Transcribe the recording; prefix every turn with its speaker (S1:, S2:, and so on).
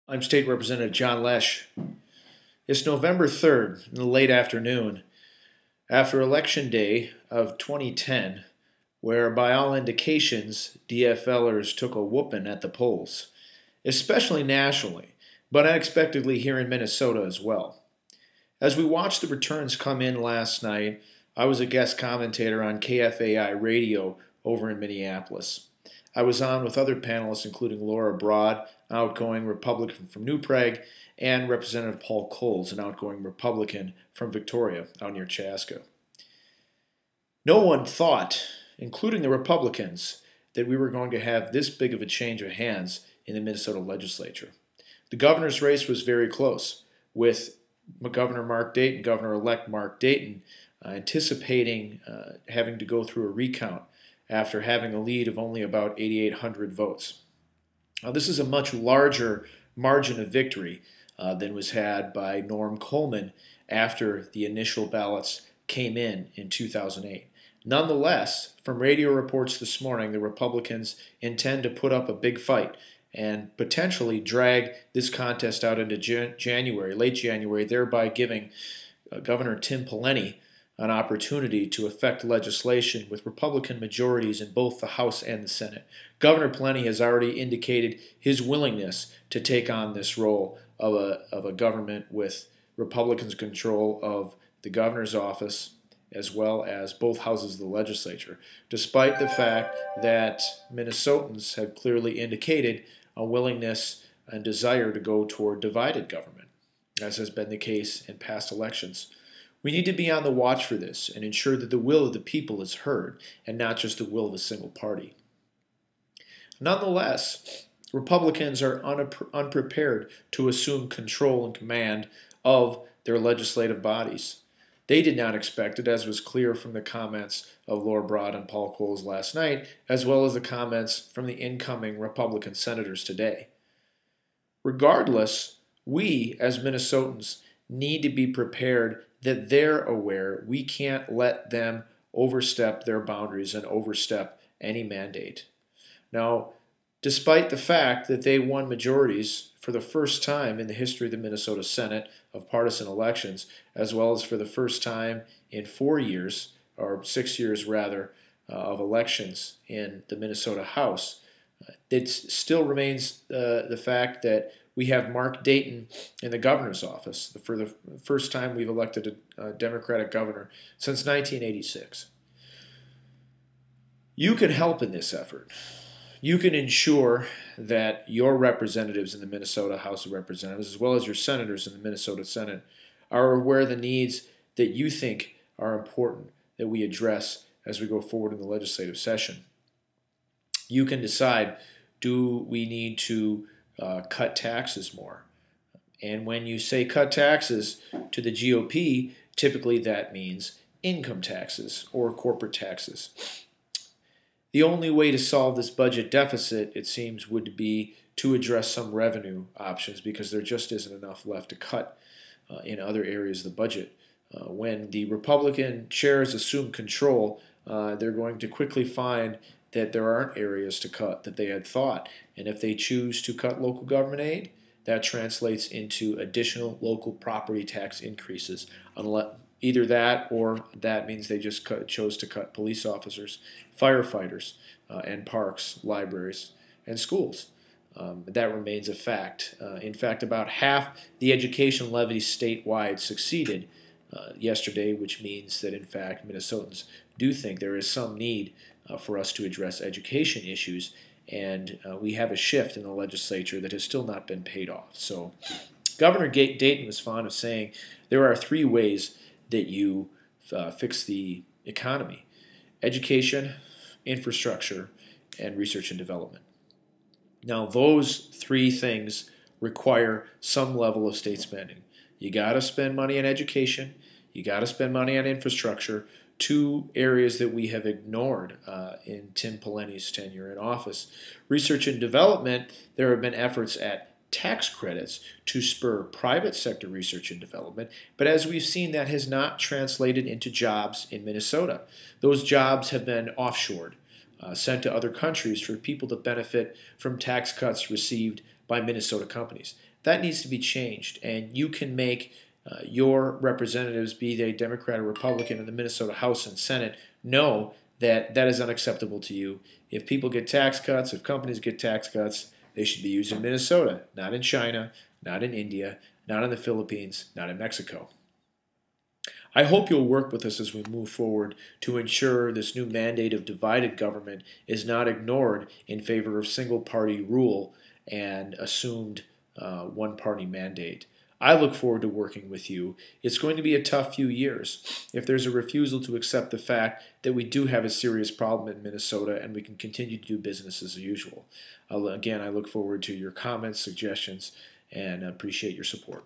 S1: I'm State Representative John Lesh. It's November 3rd in the late afternoon, after Election Day of 2010, where by all indications, DFLers took a whooping at the polls, especially nationally, but unexpectedly here in Minnesota as well. As we watched the returns come in last night, I was a guest commentator on KFAI radio over in Minneapolis. I was on with other panelists, including Laura Broad, an outgoing Republican from New Prague, and Representative Paul Coles, an outgoing Republican from Victoria, out near Chaska. No one thought, including the Republicans, that we were going to have this big of a change of hands in the Minnesota legislature. The governor's race was very close, with Governor Mark Dayton, Governor-elect Mark Dayton, anticipating having to go through a recount after having a lead of only about 8,800 votes. Now, this is a much larger margin of victory than was had by Norm Coleman after the initial ballots came in 2008. Nonetheless, from radio reports this morning, the Republicans intend to put up a big fight and potentially drag this contest out into January, late January, thereby giving Governor Tim Pawlenty an opportunity to affect legislation with Republican majorities in both the House and the Senate. Governor Pawlenty has already indicated his willingness to take on this role of a government with Republicans' control of the governor's office as well as both houses of the legislature, despite the fact that Minnesotans have clearly indicated a willingness and desire to go toward divided government, as has been the case in past elections. We need to be on the watch for this and ensure that the will of the people is heard and not just the will of a single party. Nonetheless, Republicans are unprepared to assume control and command of their legislative bodies. They did not expect it, as was clear from the comments of Laura Broad and Paul Coles last night, as well as the comments from the incoming Republican senators today. Regardless, we as Minnesotans need to be prepared that they're aware we can't let them overstep their boundaries and overstep any mandate. Now, despite the fact that they won majorities for the first time in the history of the Minnesota Senate of partisan elections, as well as for the first time in 4 years, or 6 years rather, of elections in the Minnesota House, it still remains the fact that we have Mark Dayton in the governor's office for the first time we've elected a Democratic governor since 1986. You can help in this effort. You can ensure that your representatives in the Minnesota House of Representatives, as well as your senators in the Minnesota Senate, are aware of the needs that you think are important that we address as we go forward in the legislative session. You can decide, do we need to cut taxes more? And when you say cut taxes to the GOP, typically that means income taxes or corporate taxes. The only way to solve this budget deficit, it seems, would be to address some revenue options because there just isn't enough left to cut in other areas of the budget. When the Republican chairs assume control, they're going to quickly find that there aren't areas to cut that they had thought. And if they choose to cut local government aid, that translates into additional local property tax increases. Either that or that means they just chose to cut police officers, firefighters, and parks, libraries, and schools. That remains a fact. In fact, about half the education levy statewide succeeded yesterday, which means that, in fact, Minnesotans do think there is some need for us to address education issues, and we have a shift in the legislature that has still not been paid off. So Governor Dayton was fond of saying there are 3 ways that you fix the economy: education, infrastructure, and research and development. Now, those 3 things require some level of state spending. You got to spend money on education, you got to spend money on infrastructure, 2 areas that we have ignored in Tim Pawlenty's tenure in office. Research and development, there have been efforts at tax credits to spur private sector research and development, but as we've seen, that has not translated into jobs in Minnesota. Those jobs have been offshored, sent to other countries for people to benefit from tax cuts received by Minnesota companies. that needs to be changed. And you can make your representatives, be they Democrat or Republican in the Minnesota House and Senate, know that that is unacceptable to you. If people get tax cuts, if companies get tax cuts, they should be used in Minnesota, not in China, not in India, not in the Philippines, not in Mexico. I hope you'll work with us as we move forward to ensure this new mandate of divided government is not ignored in favor of single-party rule and assumed one-party mandate. I look forward to working with you. It's going to be a tough few years if there's a refusal to accept the fact that we do have a serious problem in Minnesota and we can continue to do business as usual. Again, I look forward to your comments, suggestions, and appreciate your support.